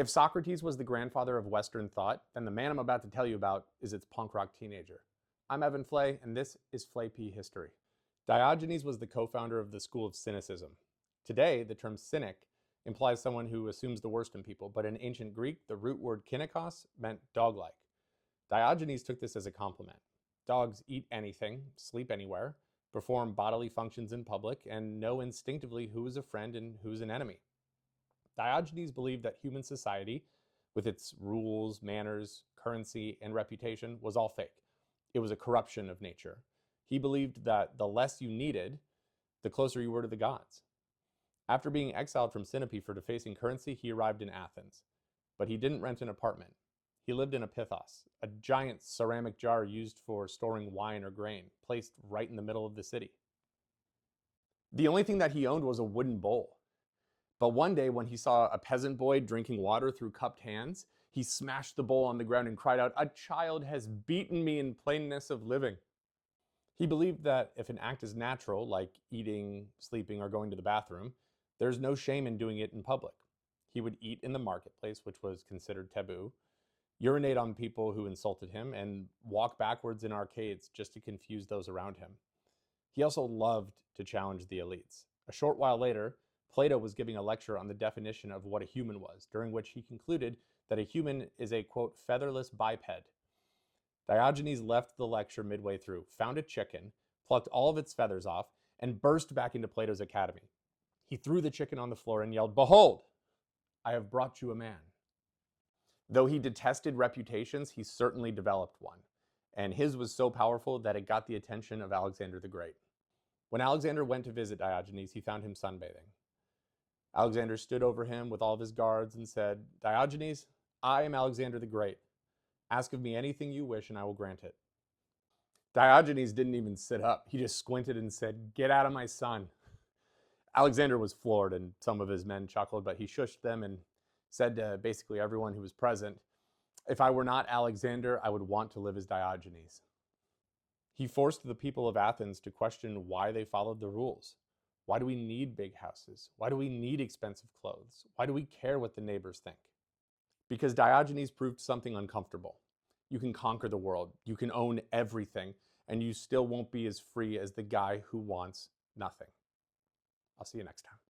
If Socrates was the grandfather of Western thought, then the man I'm about to tell you about is its punk rock teenager. I'm Evan Flay, and this is Flay P History. Diogenes was the co-founder of the school of cynicism. Today, the term cynic implies someone who assumes the worst in people, but in ancient Greek, the root word kynikos meant dog-like. Diogenes took this as a compliment. Dogs eat anything, sleep anywhere, perform bodily functions in public, and know instinctively who is a friend and who's an enemy. Diogenes believed that human society, with its rules, manners, currency, and reputation, was all fake. It was a corruption of nature. He believed that the less you needed, the closer you were to the gods. After being exiled from Sinope for defacing currency, he arrived in Athens. But he didn't rent an apartment. He lived in a pithos, a giant ceramic jar used for storing wine or grain, placed right in the middle of the city. The only thing that he owned was a wooden bowl. But one day, when he saw a peasant boy drinking water through cupped hands, he smashed the bowl on the ground and cried out, "A child has beaten me in plainness of living." He believed that if an act is natural, like eating, sleeping, or going to the bathroom, there's no shame in doing it in public. He would eat in the marketplace, which was considered taboo, urinate on people who insulted him, and walk backwards in arcades just to confuse those around him. He also loved to challenge the elites. A short while later, Plato was giving a lecture on the definition of what a human was, during which he concluded that a human is a, quote, featherless biped. Diogenes left the lecture midway through, found a chicken, plucked all of its feathers off, and burst back into Plato's academy. He threw the chicken on the floor and yelled, "Behold, I have brought you a man." Though he detested reputations, he certainly developed one, and his was so powerful that it got the attention of Alexander the Great. When Alexander went to visit Diogenes, he found him sunbathing. Alexander stood over him with all of his guards and said, "Diogenes, I am Alexander the Great. Ask of me anything you wish and I will grant it." Diogenes didn't even sit up. He just squinted and said, "Get out of my sun." Alexander was floored, and some of his men chuckled, but he shushed them and said to basically everyone who was present, "If I were not Alexander, I would want to live as Diogenes." He forced the people of Athens to question why they followed the rules. Why do we need big houses? Why do we need expensive clothes? Why do we care what the neighbors think? Because Diogenes proved something uncomfortable. You can conquer the world, you can own everything, and you still won't be as free as the guy who wants nothing. I'll see you next time.